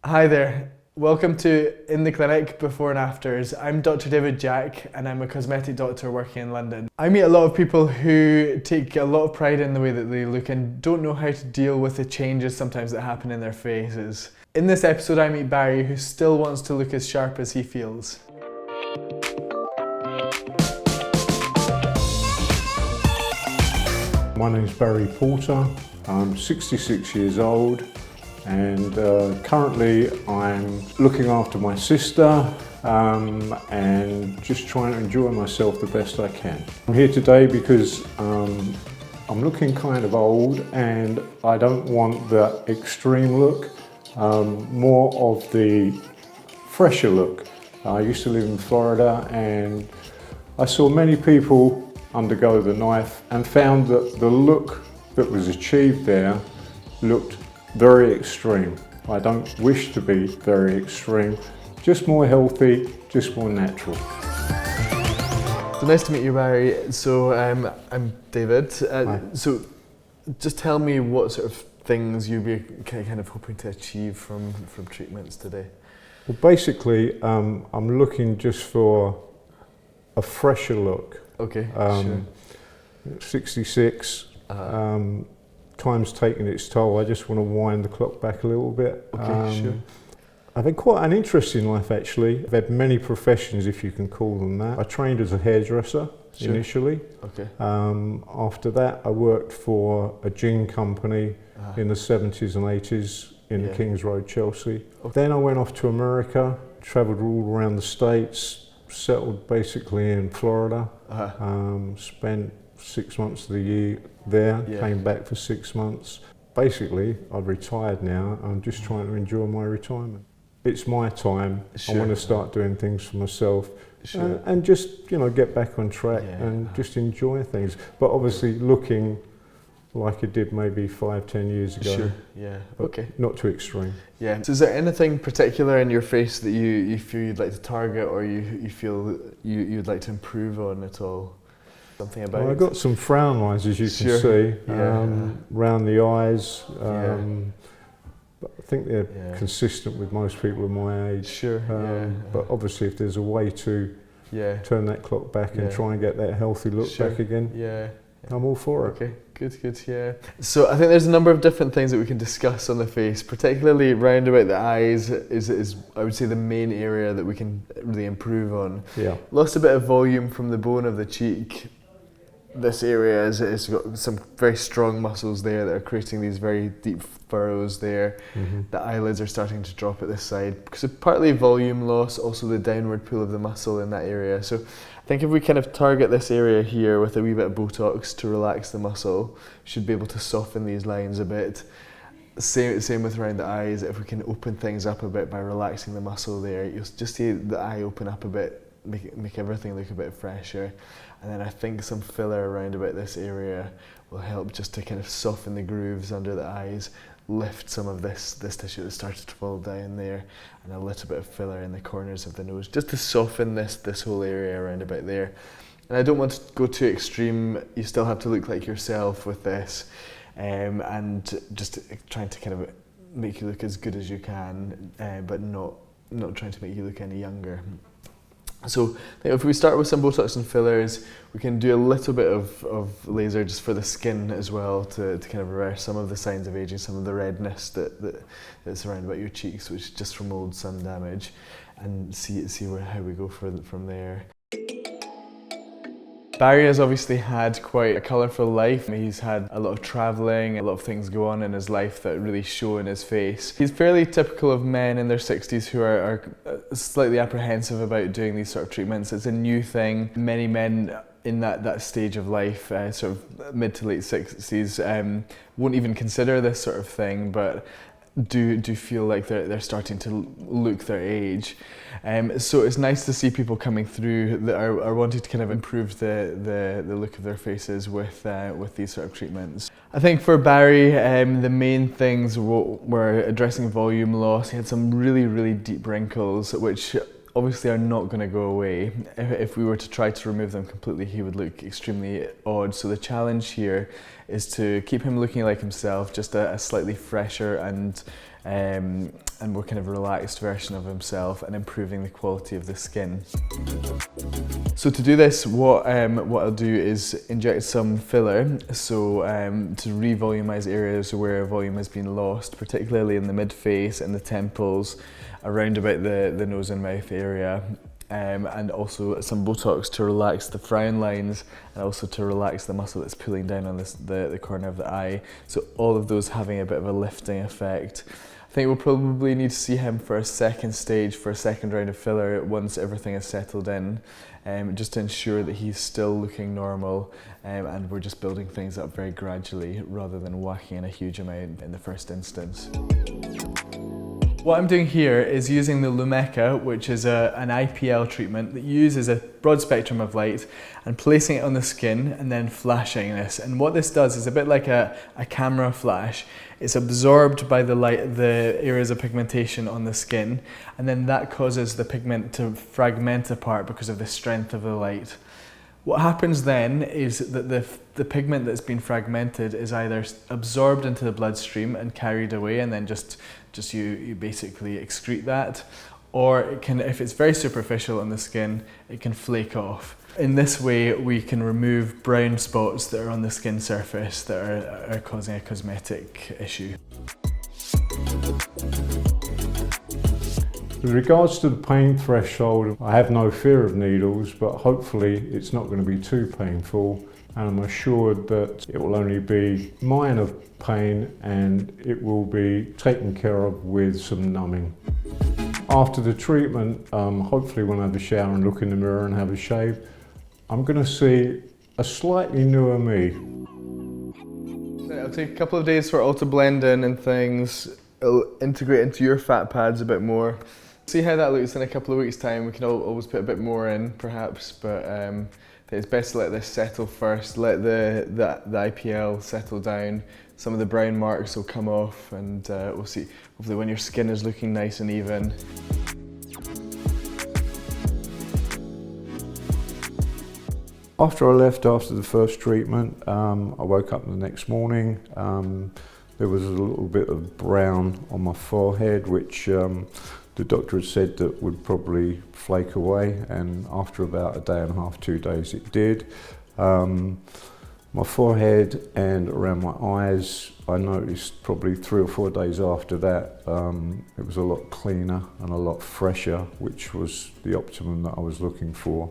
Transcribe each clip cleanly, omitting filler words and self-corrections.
Hi there, welcome to In the Clinic Before and Afters. I'm Dr. David Jack and I'm a cosmetic doctor working in London. I meet a lot of people who take a lot of pride in the way that they look and don't know how to deal with the changes sometimes that happen in their faces. In this episode I meet Barry, who still wants to look as sharp as he feels. My name is Barry Porter. I'm 66 years old and currently I'm looking after my sister and just trying to enjoy myself the best I can. I'm here today because I'm looking kind of old and I don't want the extreme look, more of the fresher look. I used to live in Florida and I saw many people undergo the knife and found that the look that was achieved there looked very extreme. I don't wish to be very extreme, just more healthy, just more natural. So nice to meet you, Barry. So I'm David. So just tell me what sort of things you'd be kind of hoping to achieve from treatments today. Well, basically, I'm looking just for a fresher look. Okay, sure. 66, time's taking its toll. I just want to wind the clock back a little bit. Okay, sure. I've had quite an interesting life actually. I've had many professions, if you can call them that. I trained as a hairdresser initially. Okay. After that I worked for a gin company in the 70s and 80s in the Kings Road, Chelsea. Okay. Then I went off to America, travelled all around the States, settled basically in Florida, spent 6 months of the year there, came back for 6 months. Basically, I've retired now. I'm just trying to enjoy my retirement. It's my time. Sure. I want to start doing things for myself and just, get back on track and just enjoy things. But obviously looking like it did maybe 5-10 years ago. Sure, yeah, okay. Not too extreme. Yeah. So is there anything particular in your face that you feel you'd like to target or you feel you'd like to improve on at all? Something about I've got some frown lines, as you can see, around the eyes. But I think they're consistent with most people of my age. Sure, But obviously if there's a way to turn that clock back and try and get that healthy look back again, I'm all for it. Okay, good, yeah. So I think there's a number of different things that we can discuss on the face, particularly round about the eyes is I would say the main area that we can really improve on. Yeah. Lost a bit of volume from the bone of the cheek. This area has got some very strong muscles there that are creating these very deep furrows there. Mm-hmm. The eyelids are starting to drop at this side because of partly volume loss, also the downward pull of the muscle in that area. So I think if we kind of target this area here with a wee bit of botox to relax the muscle, we should be able to soften these lines a bit. Same with around the eyes. If we can open things up a bit by relaxing the muscle there, you'll just see the eye open up a bit, make everything look a bit fresher. And then I think some filler around about this area will help just to kind of soften the grooves under the eyes, lift some of this tissue that started to fall down there, and a little bit of filler in the corners of the nose, just to soften this whole area around about there. And I don't want to go too extreme. You still have to look like yourself with this, and just trying to kind of make you look as good as you can, but not trying to make you look any younger. So if we start with some Botox and fillers, we can do a little bit of laser just for the skin as well to kind of reverse some of the signs of aging, some of the redness that's around about your cheeks, which is just from old sun damage, and see how we go from there. Barry has obviously had quite a colourful life. He's had a lot of travelling, a lot of things go on in his life that really show in his face. He's fairly typical of men in their 60s who are slightly apprehensive about doing these sort of treatments. It's a new thing. Many men in that stage of life, sort of mid to late 60s, won't even consider this sort of thing, but do feel like they're starting to look their age. So it's nice to see people coming through that are wanting to kind of improve the look of their faces with these sort of treatments. I think for Barry, the main things were addressing volume loss. He had some really deep wrinkles, which obviously are not going to go away. If we were to try to remove them completely, he would look extremely odd. So the challenge here is to keep him looking like himself, just a slightly fresher and and more kind of relaxed version of himself, and improving the quality of the skin. So to do this, what I'll do is inject some filler, so to re-volumize areas where volume has been lost, particularly in the mid-face and the temples, around about the nose and mouth area. And also some botox to relax the frown lines, and also to relax the muscle that's pulling down on the corner of the eye. So all of those having a bit of a lifting effect. I think we'll probably need to see him for a second stage, for a second round of filler once everything is settled in, just to ensure that he's still looking normal, and we're just building things up very gradually rather than whacking in a huge amount in the first instance. What I'm doing here is using the Lumeka, which is an IPL treatment that uses a broad spectrum of light, and placing it on the skin and then flashing this. And what this does is a bit like a camera flash. It's absorbed by the light, the areas of pigmentation on the skin, and then that causes the pigment to fragment apart because of the strength of the light. What happens then is that the pigment that's been fragmented is either absorbed into the bloodstream and carried away, and then just you basically excrete that, or it can, if it's very superficial on the skin, it can flake off. In this way, we can remove brown spots that are on the skin surface that are causing a cosmetic issue. With regards to the pain threshold, I have no fear of needles, but hopefully it's not going to be too painful, and I'm assured that it will only be minor pain and it will be taken care of with some numbing. After the treatment, hopefully when I have a shower and look in the mirror and have a shave, I'm going to see a slightly newer me. It'll take a couple of days for it all to blend in and things. It'll integrate into your fat pads a bit more. See how that looks in a couple of weeks' time. We can always put a bit more in, perhaps, but I think it's best to let this settle first. Let the IPL settle down. Some of the brown marks will come off, and we'll see. Hopefully, when your skin is looking nice and even. After I left after the first treatment, I woke up the next morning. There was a little bit of brown on my forehead, which the doctor had said that would probably flake away, and after about a day and a half, 2 days, it did. My forehead and around my eyes, I noticed probably 3 or 4 days after that, it was a lot cleaner and a lot fresher, which was the optimum that I was looking for.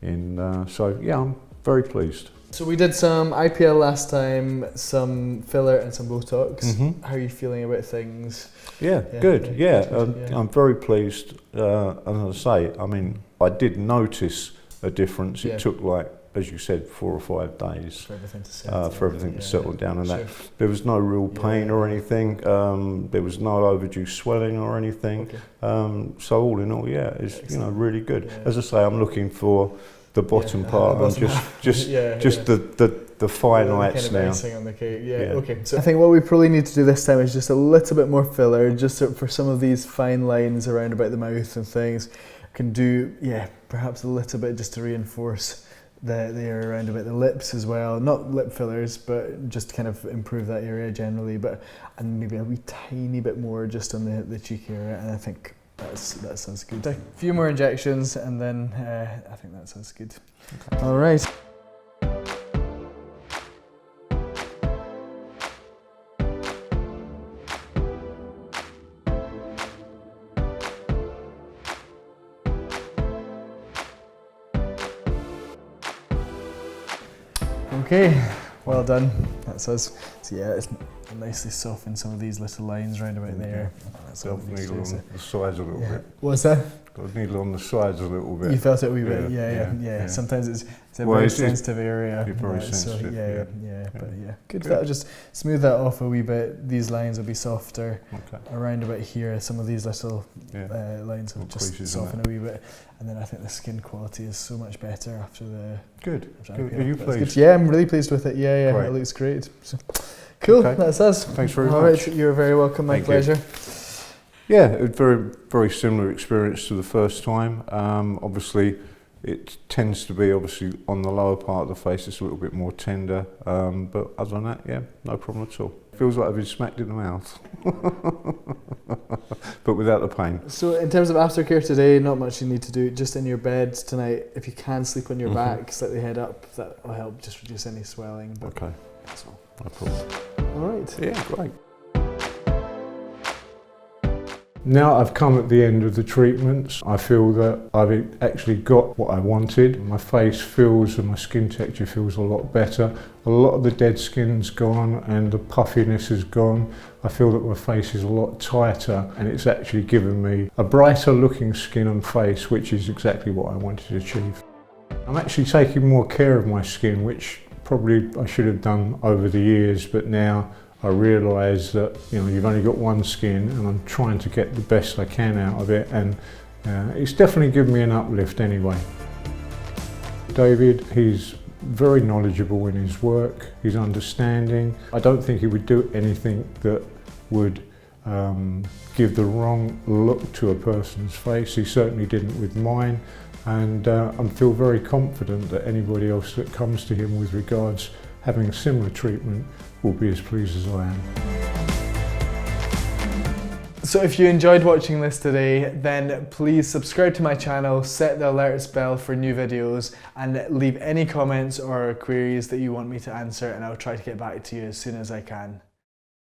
So yeah, I'm very pleased. So we did some IPL last time, some filler and some botox. Mm-hmm. How are you feeling about things? Yeah, good. Yeah, I'm very pleased. And as I say, I mean, I did notice a difference. It took, like, as you said, 4 or 5 days for everything to settle down, and that there was no real pain or anything. There was no overdue swelling or anything. Okay. So all in all, yeah, it's really good. Yeah. As I say, I'm looking for the bottom part, and just the fine lights kind of now. Icing on the cake. Yeah. Okay. So I think what we probably need to do this time is just a little bit more filler, just for some of these fine lines around about the mouth and things. Can do perhaps a little bit just to reinforce the area around about the lips as well. Not lip fillers, but just kind of improve that area generally. And maybe a wee tiny bit more just on the cheek area. And I think that sounds good. A few more injections, and then I think that sounds good. Okay. All right. Okay, well done. That's us. So yeah, it's nicely softened some of these little lines round about there. Got a needle on the sides a little bit. What's that? Got a needle on the sides a little bit. You felt it a wee bit, yeah. Sometimes it's a very sensitive area. Very sensitive. But good. That'll just smooth that off a wee bit. These lines will be softer. Okay. Around about here, some of these little lines will just soften a wee bit. And then I think the skin quality is so much better after the... Good. Are you pleased? Yeah, I'm really pleased with it. Yeah. Great. It looks great. So, cool, okay. That's us. Thanks very much. All right, you're very welcome. My pleasure. Yeah, a very similar experience to the first time. Obviously, it tends to be on the lower part of the face. It's a little bit more tender, but other than that, yeah, no problem at all. Feels like I've been smacked in the mouth. But without the pain. So in terms of aftercare today, not much you need to do, just in your bed tonight. If you can sleep on your back, slightly head up, that will help just reduce any swelling. But okay, that's all. No problem. All right. Yeah, great. Now I've come at the end of the treatments, I feel that I've actually got what I wanted. My face feels and my skin texture feels a lot better. A lot of the dead skin's gone and the puffiness is gone. I feel that my face is a lot tighter and it's actually given me a brighter looking skin and face, which is exactly what I wanted to achieve. I'm actually taking more care of my skin, which probably I should have done over the years, but now I realise that you've only got one skin and I'm trying to get the best I can out of it, and it's definitely given me an uplift anyway. David, he's very knowledgeable in his work, he's understanding. I don't think he would do anything that would give the wrong look to a person's face. He certainly didn't with mine, and I feel very confident that anybody else that comes to him with regards having a similar treatment will be as pleased as I am. So if you enjoyed watching this today, then please subscribe to my channel, set the alerts bell for new videos, and leave any comments or queries that you want me to answer, and I'll try to get back to you as soon as I can.